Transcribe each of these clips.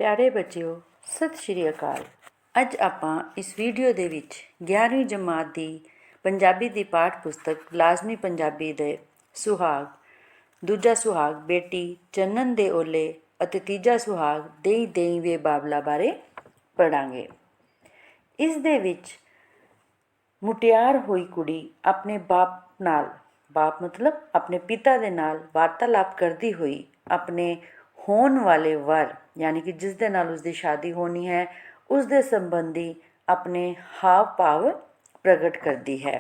प्यारे बच्चों सत श्री अकाल। अज आपां इस वीडियो दे विच 11वीं जमात की पंजाबी की पाठ पुस्तक लाजमी पंजाबी दे सुहाग, दूजा सुहाग बेटी चन्नन दे ओले अते तीजा सुहाग देई देई वे बाबला बारे पढ़ांगे। इस दे विच मुटियार हुई कुड़ी अपने बाप नाल, बाप मतलब अपने पिता दे नाल वार्तालाप करती हुई अपने होने वाले वर यानी कि जिस दे नाल उसकी शादी होनी है उस दे संबंधी अपने हाव भाव प्रगट करती है।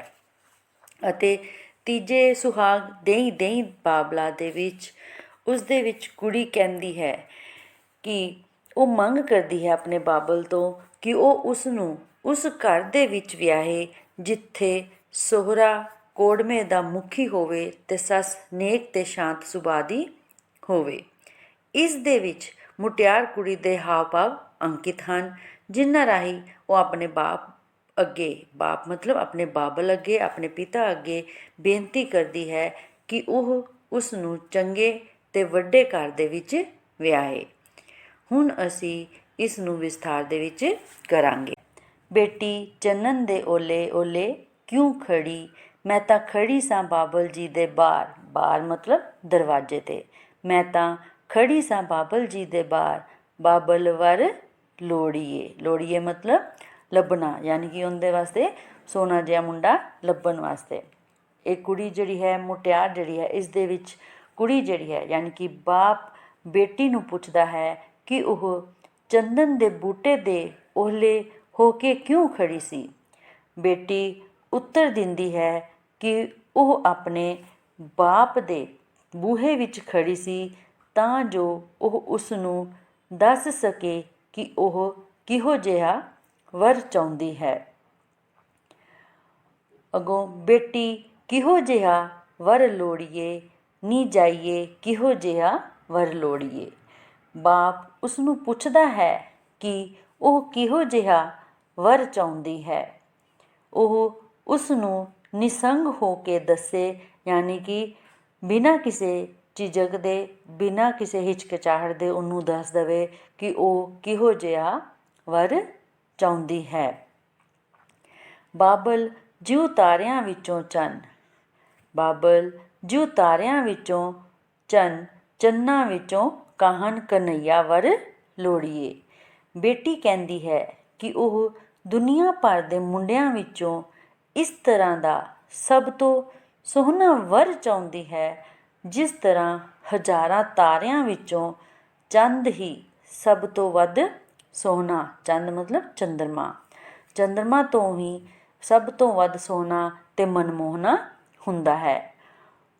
अते तीजे सुहाग देई देई बाबला दे विच उस दे विच कुड़ी कहती है कि वो मंग करती है अपने बाबल तो कि वो उसनूं उस घर दे विच विआहे जिथे सोहरा कोड़मे दा मुखी होवे ते सस नेक ते शांत सुभाਅ दी होवे। इस दे विच मुटियार कुड़ी दे हाव भाव अंकित हैं जिन्हां राही वो अपने बाप अगे, बाप मतलब अपने बाबल अगे, अपने पिता अगे बेनती करती है कि वह उसनूं चंगे ते वड्डे घर दे विच विआहे। हुण असी इस नूं विस्तार दे विच करांगे। बेटी चन्नन दे ओले ओले क्यों खड़ी, मैं तां खड़ी सां बाबल जी दे बाहर, बाहर मतलब दरवाजे ते, मैं तां खड़ी सां बाबल जी दे बाहर, बाबल वर लोड़िए, लोड़िए मतलब लभना यानी कि उनके वास्ते सोना जिहा मुंडा लभन वास्ते। एक कुड़ी जिहड़ी है मुटियार जिहड़ी है इस दे विच कुड़ी जिहड़ी है यानी कि बाप बेटी नूं पुछदा है कि वह चंदन दे बूटे दे ओहले हो के क्यों खड़ी सी। बेटी उत्तर दिंदी है कि वह अपने बाप दे बूहे विच खड़ी सी तां जो वह उसनूं दस सके कि वह किहो जिहा वर चाहुंदी है। अगों बेटी किहो जिहा वर लोड़िए नी जाइए किहो जिहा वर लोड़िए। बाप उसनूं पुछदा है कि वह किहो जिहा वर चाहुंदी है। वह उसनूं निसंग हो के दसे यानी कि बिना किसी झिझक दे, बिना किसी हिचकिचाहट दे उन्होंने दस दवे कि वह किहो जिहा वर चाहुंदी है। बाबल जिउं तारियां विचों चन, बाबल जिउं तारियां विचों चन, चन्ना विचों काहन कन्हैया वर लोड़िए। बेटी कहती है कि वह दुनिया भर के मुंडियां विचों इस तरह का सब तो सोहना वर चाहुंदी है जिस तरह हज़ारां तारियां विचों चंद ही सब तो वध सोहना, चंद मतलब चंद्रमा, चंद्रमा तो ही सब तो वध सोहना ते मनमोहना हुंदा है।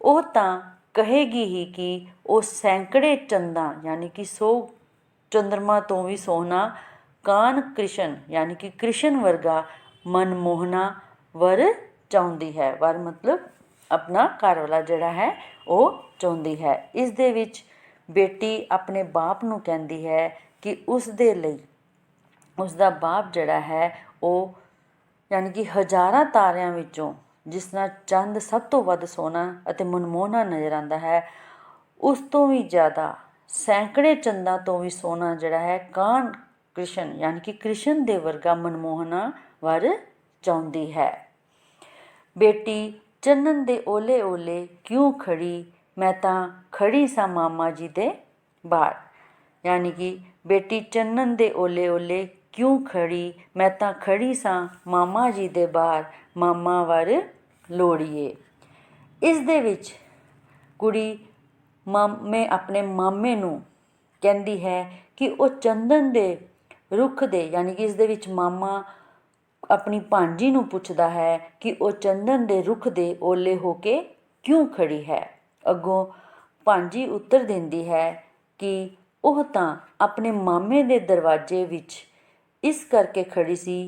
वह तां कहेगी ही कि वह सैकड़े चंदा यानी कि 100 चंद्रमा तो भी सोहना कान कृष्ण यानी कि कृष्ण वर्गा मनमोहना वर चाहुंदी है। वर मतलब अपना घर वाला जिहड़ा है वह चाहुंदी है। इस दे विच बेटी अपने बाप नूं कहंदी है कि उस दे लई उसका बाप जिहड़ा है वह यानी कि हज़ारां तारियां विचों जिस तरह चंद सब तो वध सोहना अते मनमोहना नज़र आंदा है उस तो भी ज़्यादा सैकड़े चंदा तो भी सोहना जिहड़ा है कान कृष्ण यानी कि कृष्ण दे वर्गा मनमोहना वर चाहुंदी है। बेटी चन्नन दे ओले ओले क्यों खड़ी, मैं तां खड़ी सां मामा जी दे बाहर, यानी कि बेटी चन्नन दे ओले ओले क्यों खड़ी, मैं तां खड़ी सां मामा जी दे बाहर, मामा वर लोड़िए। इस दे विच कुड़ी मामे अपने मामे नूं कहंदी है कि वह चंदन दे रुख दे यानी कि इस दे विच मामा अपनी भांजी नूं पुछदा है कि वह चंदन दे रुख दे ओले हो के क्यों खड़ी है। अगों भांजी उत्तर दिंदी है कि वह तां अपने मामे दे दरवाजे विच इस करके खड़ी सी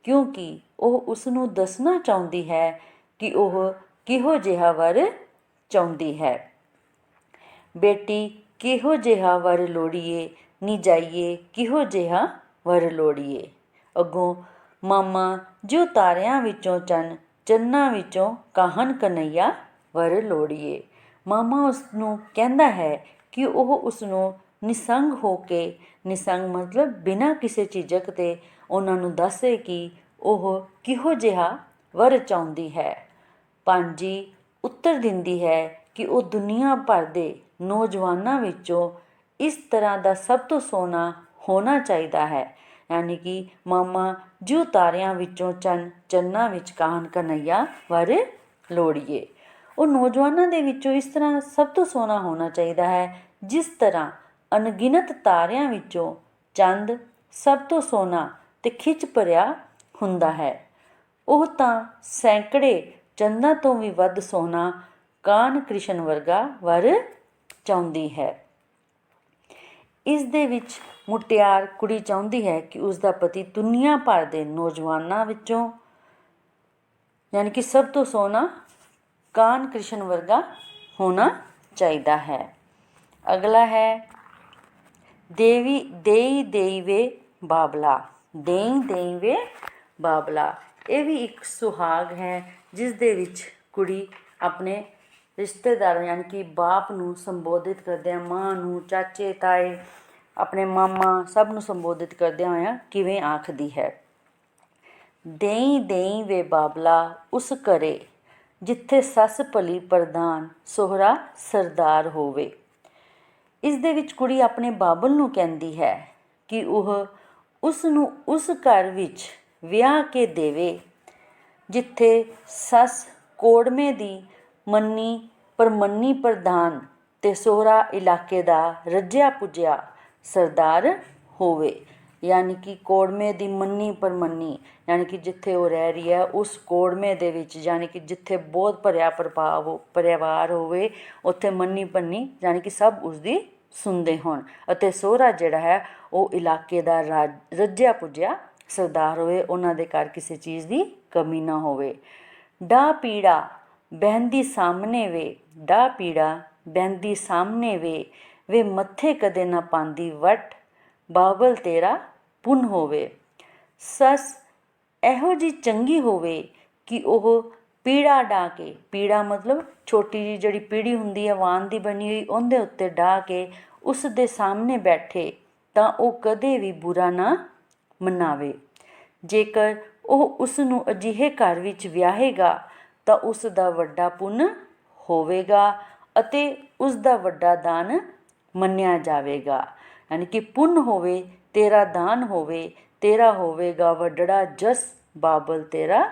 क्योंकि वह उसनूं दसना चाहुंदी है कि वह किहो जिहा वर चाहुंदी है। बेटी किहो जिहा वर लोड़िए नी जाइए किहो जिहा वर लोड़िए। अगों मामा जो तारियां विचों चन, चन्ना विचों काहन कन्हैया वर लोड़िए। मामा उसनूं कहंदा है कि वह उसनूं ਨਿਸੰਗ ਹੋ ਕੇ, ਨਿਸੰਗ ਮਤਲਬ ਬਿਨਾਂ ਕਿਸੇ ਝਿਜਕ ਦੇ ਉਹਨਾਂ ਨੂੰ ਦੱਸੇ ਕਿ ਉਹ ਕਿਹੋ ਜਿਹਾ ਵਰ ਚਾਹੁੰਦੀ ਹੈ। ਪਾਂਜੀ ਉੱਤਰ ਦਿੰਦੀ ਹੈ ਕਿ ਉਹ ਦੁਨੀਆ ਭਰ ਦੇ ਨੌਜਵਾਨਾਂ ਵਿੱਚੋਂ ਇਸ ਤਰ੍ਹਾਂ ਦਾ ਸਭ ਤੋਂ ਸੋਹਣਾ ਹੋਣਾ ਚਾਹੀਦਾ ਹੈ, ਯਾਨੀ ਕਿ ਮਾਮਾ ਜਿਉ ਤਾਰਿਆਂ ਵਿੱਚੋਂ ਚੰਨ, ਚੰਨਾਂ ਵਿੱਚ ਕਾਹਨ ਕਨ੍ਹੱਈਆ ਵਰ ਲੋੜੀਏ। ਉਹ ਨੌਜਵਾਨਾਂ ਦੇ ਵਿੱਚੋਂ ਇਸ ਤਰ੍ਹਾਂ ਸਭ ਤੋਂ ਸੋਹਣਾ ਹੋਣਾ ਚਾਹੀਦਾ ਹੈ ਜਿਸ ਤਰ੍ਹਾਂ ਅਣਗਿਣਤ ਤਾਰਿਆਂ ਵਿੱਚੋਂ ਚੰਦ ਸਭ ਤੋਂ ਸੋਹਣਾ ਅਤੇ ਖਿੱਚ ਭਰਿਆ ਹੁੰਦਾ ਹੈ। ਉਹ ਤਾਂ ਸੈਂਕੜੇ ਚੰਦਾਂ ਤੋਂ ਵੀ ਵੱਧ ਸੋਹਣਾ ਕਾਹਨ ਕ੍ਰਿਸ਼ਨ ਵਰਗਾ ਵਰ ਚਾਹੁੰਦੀ ਹੈ। ਇਸ ਦੇ ਵਿੱਚ ਮੁਟਿਆਰ ਕੁੜੀ ਚਾਹੁੰਦੀ ਹੈ ਕਿ ਉਸਦਾ ਪਤੀ ਦੁਨੀਆ ਭਰ ਦੇ ਨੌਜਵਾਨਾਂ ਵਿੱਚੋਂ ਯਾਨੀ ਕਿ ਸਭ ਤੋਂ ਸੋਹਣਾ ਕਾਹਨ ਕ੍ਰਿਸ਼ਨ ਵਰਗਾ ਹੋਣਾ ਚਾਹੀਦਾ ਹੈ। ਅਗਲਾ ਹੈ ਦੇਈ ਦੇਈ ਵੇ ਬਾਬਲਾ। ਦੇਈ ਦੇਈ ਵੇ ਬਾਬਲਾ, ਇਹ ਵੀ ਇੱਕ ਸੁਹਾਗ ਹੈ ਜਿਸ ਦੇ ਵਿੱਚ ਕੁੜੀ ਆਪਣੇ ਰਿਸ਼ਤੇਦਾਰ ਯਾਨੀ ਕਿ ਬਾਪ ਨੂੰ ਸੰਬੋਧਿਤ ਕਰਦਿਆਂ, ਮਾਂ ਨੂੰ, ਚਾਚੇ ਤਾਏ, ਆਪਣੇ ਮਾਮਾ ਸਭ ਨੂੰ ਸੰਬੋਧਿਤ ਕਰਦਿਆਂ ਹੋਇਆਂ ਕਿਵੇਂ ਆਖਦੀ ਹੈ। ਦੇਈ ਦੇਈ ਵੇ ਬਾਬਲਾ ਉਸ ਘਰੇ ਜਿੱਥੇ ਸੱਸ ਭਲੀ ਪ੍ਰਧਾਨ, ਸਹੁਰਾ ਸਰਦਾਰ ਹੋਵੇ। ਇਸ ਦੇ ਵਿੱਚ ਕੁੜੀ ਆਪਣੇ ਬਾਬਲ ਨੂੰ ਕਹਿੰਦੀ ਹੈ ਕਿ ਉਹ ਉਸ ਨੂੰ ਉਸ ਘਰ ਵਿੱਚ ਵਿਆਹ ਕੇ ਦੇਵੇ ਜਿੱਥੇ ਸੱਸ ਕੋੜਮੇ ਦੀ ਮੰਨੀ ਪਰਮੰਨੀ ਪ੍ਰਧਾਨ ਅਤੇ ਸਹੁਰਾ ਇਲਾਕੇ ਦਾ ਰੱਜਿਆ ਪੁੱਜਿਆ ਸਰਦਾਰ ਹੋਵੇ। ਯਾਨੀ ਕਿ ਕੋੜਮੇ ਦੀ ਮੰਨੀ ਪਰਮੰਨੀ ਯਾਨੀ ਕਿ ਜਿੱਥੇ ਉਹ ਰਹਿ ਰਹੀ ਹੈ ਉਸ ਕੋੜਮੇ ਦੇ ਵਿੱਚ, ਯਾਨੀ ਕਿ ਜਿੱਥੇ ਬਹੁਤ ਭਰਿਆ ਪਰਿਵਾਰ ਹੋਵੇ ਉੱਥੇ ਮੰਨੀ ਪੰਨੀ ਯਾਨੀ ਕਿ ਸਭ ਉਸਦੀ ਸੁਣਦੇ ਹੋਣ, ਅਤੇ ਸਹੁਰਾ ਜਿਹੜਾ ਹੈ ਉਹ ਇਲਾਕੇ ਦਾ ਰੱਜਿਆ ਪੁੱਜਿਆ ਸਰਦਾਰ ਹੋਵੇ, ਉਹਨਾਂ ਦੇ ਘਰ ਕਿਸੇ ਚੀਜ਼ ਦੀ ਕਮੀ ਨਾ ਹੋਵੇ। ਡਾ ਪੀੜਾ ਬਹਿੰਦੀ ਸਾਹਮਣੇ ਵੇ, ਡਾ ਪੀੜਾ ਬਹਿੰਦੀ ਸਾਹਮਣੇ ਵੇ, ਵੇ ਮੱਥੇ ਕਦੇ ਨਾ ਪਾਉਂਦੀ ਵੱਟ, ਬਾਬਲ ਤੇਰਾ ਪੁੰਨ ਹੋਵੇ। ਸੱਸ ਇਹੋ ਜਿਹੀ ਚੰਗੀ ਹੋਵੇ ਕਿ ਉਹ ਪੀੜਾ ਡਾ ਕੇ, ਪੀੜਾ ਮਤਲਬ ਛੋਟੀ ਜਿਹੀ ਜਿਹੜੀ ਪੀੜੀ ਹੁੰਦੀ ਹੈ ਵਾਨ ਦੀ ਬਣੀ ਹੋਈ, ਉਹਦੇ ਉੱਤੇ ਡਾ ਕੇ ਉਸ ਦੇ ਸਾਹਮਣੇ ਬੈਠੇ ਤਾਂ ਉਹ ਕਦੇ ਵੀ ਬੁਰਾ ਨਾ ਮਨਾਵੇ। ਜੇਕਰ ਉਹ ਉਸ ਨੂੰ ਅਜਿਹੇ ਘਰ ਵਿੱਚ ਵਿਆਹੇਗਾ ਤਾਂ ਉਸ ਦਾ ਵੱਡਾ ਪੁੰਨ ਹੋਵੇਗਾ ਅਤੇ ਉਸ ਦਾ ਵੱਡਾ ਦਾਨ ਮੰਨਿਆ ਜਾਵੇਗਾ। ਯਾਨੀ ਕਿ ਪੁੰਨ ਹੋਵੇ, ਤੇਰਾ ਦਾਨ ਹੋਵੇ, ਤੇਰਾ ਹੋਵੇਗਾ ਵੱਡੜਾ ਜਸ, ਬਾਬਲ ਤੇਰਾ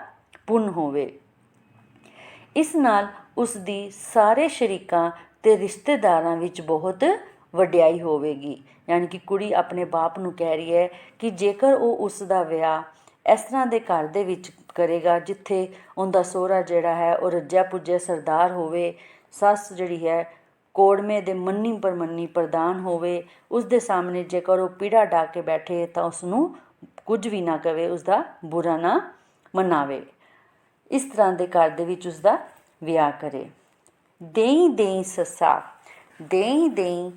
ਪੁੰਨ ਹੋਵੇ। ਇਸ ਨਾਲ ਉਸ ਦੀ ਸਾਰੇ ਸ਼ਰੀਕਾਂ ਅਤੇ ਰਿਸ਼ਤੇਦਾਰਾਂ ਵਿੱਚ ਬਹੁਤ ਵਡਿਆਈ ਹੋਵੇਗੀ। ਯਾਨੀ ਕਿ ਕੁੜੀ ਆਪਣੇ ਬਾਪ ਨੂੰ ਕਹਿ ਰਹੀ ਹੈ ਕਿ ਜੇਕਰ ਉਹ ਉਸ ਦਾ ਵਿਆਹ ਇਸ ਤਰ੍ਹਾਂ ਦੇ ਘਰ ਦੇ ਵਿੱਚ ਕਰੇਗਾ ਜਿੱਥੇ ਉਹਦਾ ਸਹੁਰਾ ਜਿਹੜਾ ਹੈ ਉਹ ਰੱਜਿਆ ਪੁੱਜਿਆ ਸਰਦਾਰ ਹੋਵੇ, ਸੱਸ ਜਿਹੜੀ ਹੈ ਕੋੜਮੇ ਦੇ ਮੰਨੀ ਪਰਮੰਨੀ ਪ੍ਰਧਾਨ ਹੋਵੇ, ਉਸ ਦੇ ਸਾਹਮਣੇ ਜੇਕਰ ਉਹ ਪੀੜਾ ਡਾ ਕੇ ਬੈਠੇ ਤਾਂ ਉਸ ਨੂੰ ਕੁਝ ਵੀ ਨਾ ਕਵੇ, ਉਸਦਾ ਬੁਰਾ ਨਾ ਮਨਾਵੇ। ਇਸ ਤਰ੍ਹਾਂ ਦੇ ਘਰ ਦੇ ਵਿੱਚ ਉਸਦਾ ਵਿਆਹ ਕਰੇ। ਦੇਈ ਦੇਈ ਸੱਸਾ, ਦੇਈ ਦੇਈ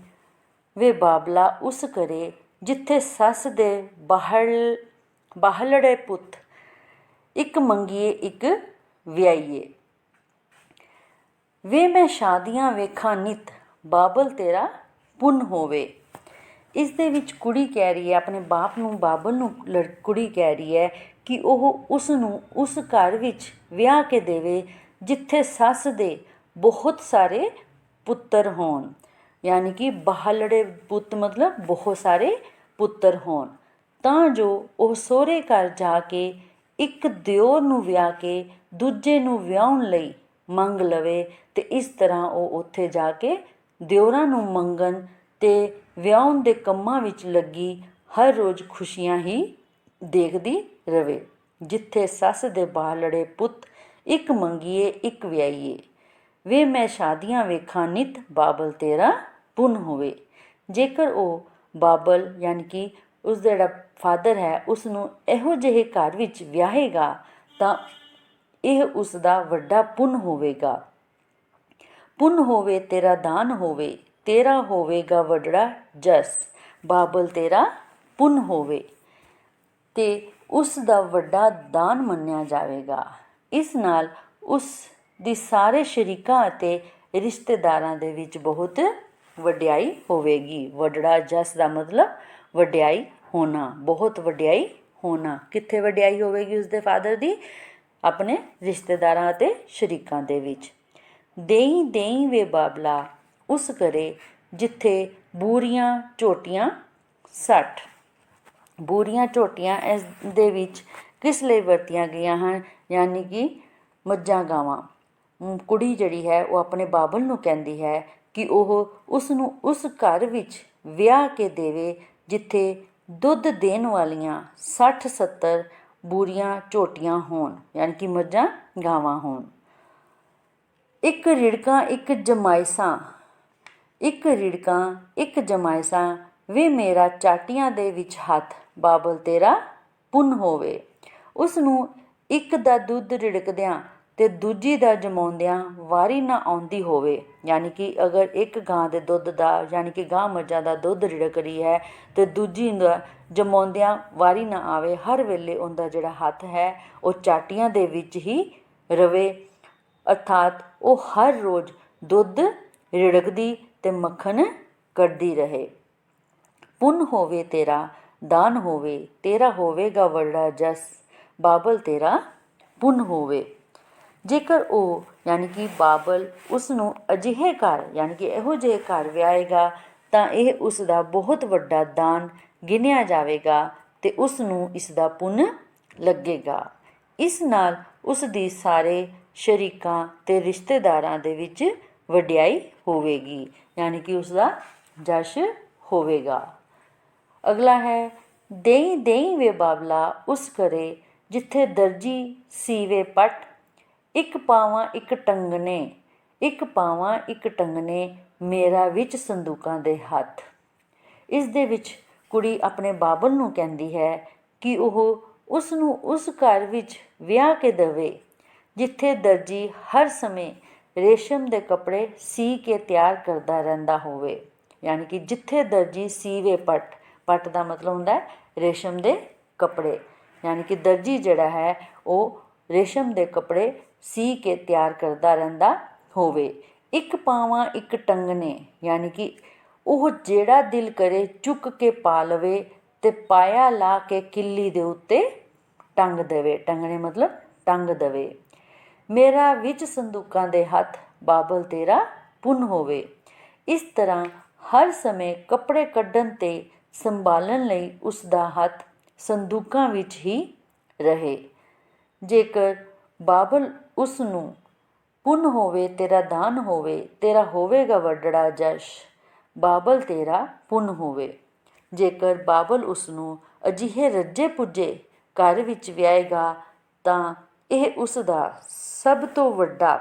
ਵੇ ਬਾਬਲਾ ਉਸ ਘਰੇ ਜਿੱਥੇ ਸੱਸ ਦੇ ਬਾਹਲੜੇ ਪੁੱਤ, ਇੱਕ ਮੰਗੀਏ ਇੱਕ ਵਿਆਹੀਏ। ਵੇ ਮੈਂ ਸ਼ਾਦੀਆਂ ਵੇਖਾਂ ਨਿਤ, ਬਾਬਲ ਤੇਰਾ ਪੁੰਨ ਹੋਵੇ। ਇਸ ਦੇ ਵਿੱਚ ਕੁੜੀ ਕਹਿ ਰਹੀ ਹੈ ਆਪਣੇ ਬਾਪ ਨੂੰ, ਬਾਬਲ ਨੂੰ ਕੁੜੀ ਕਹਿ ਰਹੀ ਹੈ ਕਿ ਉਹ ਉਸ ਨੂੰ ਉਸ ਘਰ ਵਿੱਚ ਵਿਆਹ ਕੇ ਦੇਵੇ ਜਿੱਥੇ ਸੱਸ ਦੇ ਬਹੁਤ ਸਾਰੇ ਪੁੱਤਰ ਹੋਣ। ਯਾਨੀ ਕਿ ਬਾਹਲੜੇ ਪੁੱਤ ਮਤਲਬ ਬਹੁਤ ਸਾਰੇ ਪੁੱਤਰ ਹੋਣ, ਤਾਂ ਜੋ ਉਹ ਸਹੁਰੇ ਘਰ ਜਾ ਕੇ ਇੱਕ ਦਿਓਰ ਨੂੰ ਵਿਆਹ ਕੇ ਦੂਜੇ ਨੂੰ ਵਿਆਹੁਣ ਲਈ ਮੰਗ ਲਵੇ ਅਤੇ ਇਸ ਤਰ੍ਹਾਂ ਉਹ ਉੱਥੇ ਜਾ ਕੇ ਦਿਓਰਾਂ ਨੂੰ ਮੰਗਣ ਅਤੇ ਵਿਆਹੁਣ ਦੇ ਕੰਮਾਂ ਵਿੱਚ ਲੱਗੀ ਹਰ ਰੋਜ਼ ਖੁਸ਼ੀਆਂ ਹੀ ਦੇਖਦੀ ਰਵੇ। ਜਿੱਥੇ ਸੱਸ ਦੇ ਬਾਹਲੜੇ ਪੁੱਤ, ਇੱਕ ਮੰਗੀਏ ਇੱਕ ਵਿਆਹੀਏ। ਵੇ ਮੈਂ ਸ਼ਾਦੀਆਂ ਵੇਖਾਂ ਨਿਤ, ਬਾਬਲ ਤੇਰਾ ਪੁੰਨ ਹੋਵੇ। ਜੇਕਰ ਉਹ ਬਾਬਲ ਯਾਨੀ ਕਿ ਉਸ ਦਾ ਜਿਹੜਾ ਫਾਦਰ ਹੈ ਉਸ ਨੂੰ ਇਹੋ ਜਿਹੇ ਘਰ ਵਿੱਚ ਵਿਆਹੇਗਾ ਤਾਂ ਇਹ ਉਸ ਦਾ ਵੱਡਾ ਪੁੰਨ ਹੋਵੇਗਾ। ਪੁੰਨ ਹੋਵੇ ਤੇਰਾ ਦਾਨ ਹੋਵੇ, ਤੇਰਾ ਹੋਵੇਗਾ ਵੱਡੜਾ ਜਸ, ਬਾਬਲ ਤੇਰਾ ਪੁੰਨ ਹੋਵੇ ਅਤੇ ਉਸ ਦਾ ਵੱਡਾ ਦਾਨ ਮੰਨਿਆ ਜਾਵੇਗਾ। ਇਸ ਨਾਲ ਉਸ ਦੀ ਸਾਰੇ ਸ਼ਰੀਕਾਂ ਅਤੇ ਰਿਸ਼ਤੇਦਾਰਾਂ ਦੇ ਵਿੱਚ ਬਹੁਤ ਵਡਿਆਈ ਹੋਵੇਗੀ। ਵੱਡੜਾ ਜਸ ਦਾ ਮਤਲਬ ਵਡਿਆਈ ਹੋਣਾ, ਬਹੁਤ ਵਡਿਆਈ ਹੋਣਾ। ਕਿੱਥੇ ਵਡਿਆਈ ਹੋਵੇਗੀ ਉਸਦੇ ਫਾਦਰ ਦੀ? ਆਪਣੇ ਰਿਸ਼ਤੇਦਾਰਾਂ ਅਤੇ ਸ਼ਰੀਕਾਂ ਦੇ ਵਿੱਚ। ਦੇਈ ਦੇਈ ਵੇ ਬਾਬਲਾ ਉਸ ਘਰੇ ਜਿੱਥੇ ਬੂਰੀਆਂ ਝੋਟੀਆਂ ਸੱਠ। ਬੂਰੀਆਂ ਝੋਟੀਆਂ ਇਸ ਦੇ ਵਿੱਚ ਕਿਸ ਲਈ ਵਰਤੀਆਂ ਗਈਆਂ ਹਨ? ਯਾਨੀ ਕਿ ਮੱਝਾਂ ਗਾਵਾਂ। ਕੁੜੀ ਜਿਹੜੀ ਹੈ ਉਹ ਆਪਣੇ ਬਾਬਲ ਨੂੰ ਕਹਿੰਦੀ ਹੈ ਕਿ ਉਹ ਉਸ ਨੂੰ ਉਸ ਘਰ ਵਿੱਚ ਵਿਆਹ ਕੇ ਦੇਵੇ ਜਿੱਥੇ ਦੁੱਧ ਦੇਣ ਵਾਲੀਆਂ 60-70 ਬੂਰੀਆਂ ਝੋਟੀਆਂ ਹੋਣ, ਯਾਨੀ ਕਿ ਮੱਝਾਂ ਗਾਵਾਂ ਹੋਣ। ਇੱਕ ਰਿੜਕਾਂ ਇੱਕ ਜਮਾਇਸਾਂ, ਇੱਕ ਰਿੜਕਾਂ ਇੱਕ ਜਮਾਇਸਾਂ ਵੇ ਮੇਰਾ ਚਾਟੀਆਂ ਦੇ ਵਿੱਚ ਹੱਥ, ਬਾਬਲ ਤੇਰਾ ਪੁੰਨ ਹੋਵੇ। ਉਸ ਨੂੰ ਇੱਕ ਦਾ ਦੁੱਧ ਰਿੜਕਦਿਆਂ ਅਤੇ ਦੂਜੀ ਦਾ ਜਮਾਉਂਦਿਆਂ ਵਾਰੀ ਨਾ ਆਉਂਦੀ ਹੋਵੇ। ਯਾਨੀ ਕਿ ਅਗਰ ਇੱਕ ਗਾਂ ਦੇ ਦੁੱਧ ਦਾ, ਯਾਨੀ ਕਿ ਗਾਂ ਮੱਝਾਂ ਦਾ ਦੁੱਧ ਰਿੜਕ ਰਹੀ ਹੈ ਅਤੇ ਦੂਜੀ ਦਾ ਜਮਾਉਂਦਿਆਂ ਵਾਰੀ ਨਾ ਆਵੇ, ਹਰ ਵੇਲੇ ਉਹਦਾ ਜਿਹੜਾ ਹੱਥ ਹੈ ਉਹ ਚਾਟੀਆਂ ਦੇ ਵਿੱਚ ਹੀ ਰਵੇ, ਅਰਥਾਤ ਉਹ ਹਰ ਰੋਜ਼ ਦੁੱਧ ਰਿੜਕਦੀ ਅਤੇ ਮੱਖਣ ਕੱਢਦੀ ਰਹੇ। ਪੁੰਨ ਹੋਵੇ ਤੇਰਾ, ਦਾਨ ਹੋਵੇ, ਤੇਰਾ ਹੋਵੇਗਾ ਵੱਡਾ ਜਸ, ਬਾਬਲ ਤੇਰਾ ਪੁੰਨ ਹੋਵੇ। ਜੇਕਰ ਉਹ ਯਾਨੀ ਕਿ ਬਾਬਲ ਉਸ ਨੂੰ ਅਜਿਹੇ ਘਰ, ਯਾਨੀ ਕਿ ਇਹੋ ਜਿਹੇ ਘਰ ਵਿਆਹੇਗਾ ਤਾਂ ਇਹ ਉਸ ਦਾ ਬਹੁਤ ਵੱਡਾ ਦਾਨ ਗਿਣਿਆ ਜਾਵੇਗਾ ਅਤੇ ਉਸ ਨੂੰ ਇਸ ਦਾ ਪੁੰਨ ਲੱਗੇਗਾ। ਇਸ ਨਾਲ ਉਸ ਦੀ ਸਾਰੇ ਸ਼ਰੀਕਾਂ ਅਤੇ ਰਿਸ਼ਤੇਦਾਰਾਂ ਦੇ ਵਿੱਚ ਵਡਿਆਈ ਹੋਵੇਗੀ, ਯਾਨੀ ਕਿ ਉਸ ਦਾ ਜਸ਼ ਹੋਵੇਗਾ। ਅਗਲਾ ਹੈ ਦੇਈ ਦੇਈ ਵੇ ਬਾਬਲਾ ਉਸ ਘਰੇ ਜਿੱਥੇ ਦਰਜੀ ਸੀਵੇ ਪੱਟ, ਇੱਕ ਪਾਵਾਂ ਇੱਕ ਟੰਗਣੇ, ਇੱਕ ਪਾਵਾਂ ਇੱਕ ਟੰਗਣੇ ਮੇਰਾ ਵਿੱਚ ਸੰਦੂਕਾਂ ਦੇ ਹੱਥ। ਇਸ ਦੇ ਵਿੱਚ ਕੁੜੀ ਆਪਣੇ ਬਾਬਲ ਨੂੰ ਕਹਿੰਦੀ ਹੈ ਕਿ ਉਹ ਉਸ ਨੂੰ ਉਸ ਘਰ ਵਿੱਚ ਵਿਆਹ ਕੇ ਦੇਵੇ ਜਿੱਥੇ ਦਰਜੀ ਹਰ ਸਮੇਂ ਰੇਸ਼ਮ ਦੇ ਕੱਪੜੇ ਸੀ ਕੇ ਤਿਆਰ ਕਰਦਾ ਰਹਿੰਦਾ ਹੋਵੇ। ਯਾਨੀ ਕਿ ਜਿੱਥੇ ਦਰਜੀ ਸੀਵੇ ਪੱਟ, ਪੱਟ ਦਾ ਮਤਲਬ ਹੁੰਦਾ ਰੇਸ਼ਮ ਦੇ ਕੱਪੜੇ, ਯਾਨੀ ਕਿ ਦਰਜੀ ਜਿਹੜਾ ਹੈ ਉਹ ਰੇਸ਼ਮ ਦੇ ਕੱਪੜੇ ਸੀ ਕੇ ਤਿਆਰ ਕਰਦਾ ਰਹਿੰਦਾ ਹੋਵੇ। ਇੱਕ ਪਾਵਾਂ ਇੱਕ ਟੰਗਣੇ, ਯਾਨੀ ਕਿ ਉਹ ਜਿਹੜਾ ਦਿਲ ਕਰੇ ਚੁੱਕ ਕੇ ਪਾ ਲਵੇ ਅਤੇ ਪਾਇਆ ਲਾ ਕੇ ਕਿੱਲੀ ਦੇ ਉੱਤੇ ਟੰਗ ਦੇਵੇ। ਟੰਗਣੇ ਮਤਲਬ ਟੰਗ ਦੇਵੇ। ਮੇਰਾ ਵਿੱਚ ਸੰਦੂਕਾਂ ਦੇ ਹੱਥ, ਬਾਬਲ ਤੇਰਾ ਪੁੰਨ ਹੋਵੇ। ਇਸ ਤਰ੍ਹਾਂ ਹਰ ਸਮੇਂ ਕੱਪੜੇ ਕੱਢਣ ਅਤੇ ਸੰਭਾਲਣ ਲਈ ਉਸ ਦਾ ਹੱਥ ਸੰਦੂਕਾਂ ਵਿੱਚ ਹੀ ਰਹੇ। ਜੇਕਰ ਬਾਬਲ ਉਸ ਨੂੰ ਪੁੰਨ ਹੋਵੇ, ਤੇਰਾ ਦਾਨ ਹੋਵੇ, ਤੇਰਾ ਹੋਵੇਗਾ ਵੱਡੜਾ ਜਸ਼, ਬਾਬਲ ਤੇਰਾ ਪੁੰਨ ਹੋਵੇ। ਜੇਕਰ ਬਾਬਲ ਉਸ ਨੂੰ ਅਜਿਹੇ ਰੱਜੇ ਪੁੱਜੇ ਘਰ ਵਿੱਚ ਵਿਆਹੇਗਾ ਤਾਂ ਇਹ ਉਸ ਦਾ ਸਭ ਤੋਂ ਵੱਡਾ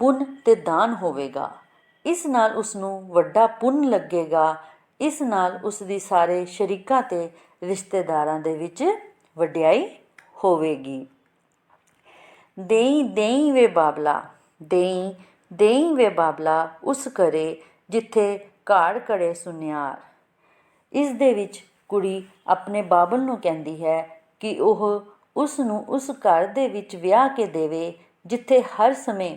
ਪੁੰਨ ਅਤੇ ਦਾਨ ਹੋਵੇਗਾ। ਇਸ ਨਾਲ ਉਸ ਨੂੰ ਵੱਡਾ ਪੁੰਨ ਲੱਗੇਗਾ। ਇਸ ਨਾਲ ਉਸ ਦੀ ਸਾਰੇ ਸ਼ਰੀਕਾਂ ਅਤੇ ਰਿਸ਼ਤੇਦਾਰਾਂ ਦੇ ਵਿੱਚ ਵਡਿਆਈ ਹੋਵੇਗੀ। ਦੇਈ ਦੇਈ ਵੇ ਬਾਬਲਾ, ਦੇਈ ਦੇਈ ਵੇ ਬਾਬਲਾ ਉਸ ਘਰੇ ਜਿੱਥੇ ਘਾੜ ਘੜੇ ਸੁਨਿਆਰ। ਇਸ ਦੇ ਵਿੱਚ ਕੁੜੀ ਆਪਣੇ ਬਾਬਲ ਨੂੰ ਕਹਿੰਦੀ ਹੈ ਕਿ ਉਹ ਉਸ ਨੂੰ ਉਸ ਘਰ ਦੇ ਵਿੱਚ ਵਿਆਹ ਕੇ ਦੇਵੇ ਜਿੱਥੇ ਹਰ ਸਮੇਂ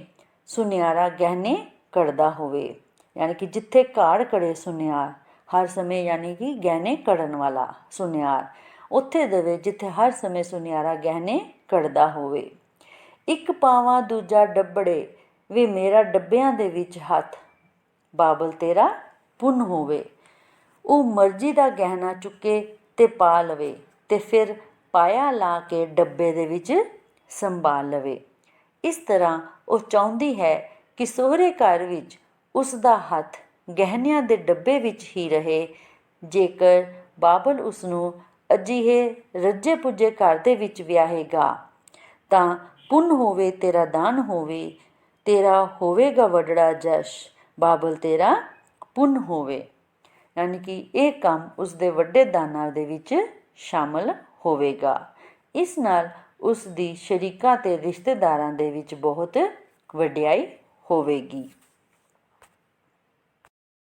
ਸੁਨਿਆਰਾ ਗਹਿਣੇ ਘੜਦਾ ਹੋਵੇ। ਯਾਨੀ ਕਿ ਜਿੱਥੇ ਘਾੜ ਘੜੇ ਸੁਨਿਆਰ, ਹਰ ਸਮੇਂ ਯਾਨੀ ਕਿ ਗਹਿਣੇ ਘੜਨ ਵਾਲਾ ਸੁਨਿਆਰ, ਉੱਥੇ ਦੇਵੇ ਜਿੱਥੇ ਹਰ ਸਮੇਂ ਸੁਨਿਆਰਾ ਗਹਿਣੇ ਘੜਦਾ ਹੋਵੇ। ਇੱਕ ਪਾਵਾਂ ਦੂਜਾ ਡੱਬੜੇ ਵੇ ਮੇਰਾ ਡੱਬਿਆਂ ਦੇ ਵਿੱਚ ਹੱਥ, ਬਾਬਲ ਤੇਰਾ ਪੁੰਨ ਹੋਵੇ। ਉਹ ਮਰਜ਼ੀ ਦਾ ਗਹਿਣਾ ਚੁੱਕੇ ਅਤੇ ਪਾ ਲਵੇ ਅਤੇ ਫਿਰ ਪਾਇਆ ਲਾ ਕੇ ਡੱਬੇ ਦੇ ਵਿੱਚ ਸੰਭਾਲ ਲਵੇ। ਇਸ ਤਰ੍ਹਾਂ ਉਹ ਚਾਹੁੰਦੀ ਹੈ ਕਿ ਸਹੁਰੇ ਘਰ ਵਿੱਚ ਉਸ ਦਾ ਹੱਥ ਗਹਿਣਿਆਂ ਦੇ ਡੱਬੇ ਵਿੱਚ ਹੀ ਰਹੇ। ਜੇਕਰ ਬਾਬਲ ਉਸ ਨੂੰ ਅਜਿਹੇ ਰੱਜੇ ਪੁੱਜੇ ਘਰ ਦੇ ਵਿੱਚ ਵਿਆਹੇਗਾ ਤਾਂ ਪੁੰਨ ਹੋਵੇ, ਤੇਰਾ ਦਾਨ ਹੋਵੇ, ਤੇਰਾ ਹੋਵੇਗਾ ਵੱਡੜਾ ਜਸ਼, ਬਾਬਲ ਤੇਰਾ ਪੁੰਨ ਹੋਵੇ। ਯਾਨੀ ਕਿ ਇਹ ਕੰਮ ਉਸ ਦੇ ਵੱਡੇ ਦਾਨਾਂ ਦੇ ਵਿੱਚ ਸ਼ਾਮਲ ਹੋਵੇਗਾ। ਇਸ ਨਾਲ ਉਸ ਦੀ ਸ਼ਰੀਕਾਂ ਅਤੇ ਰਿਸ਼ਤੇਦਾਰਾਂ ਦੇ ਵਿੱਚ ਬਹੁਤ ਵਡਿਆਈ ਹੋਵੇਗੀ।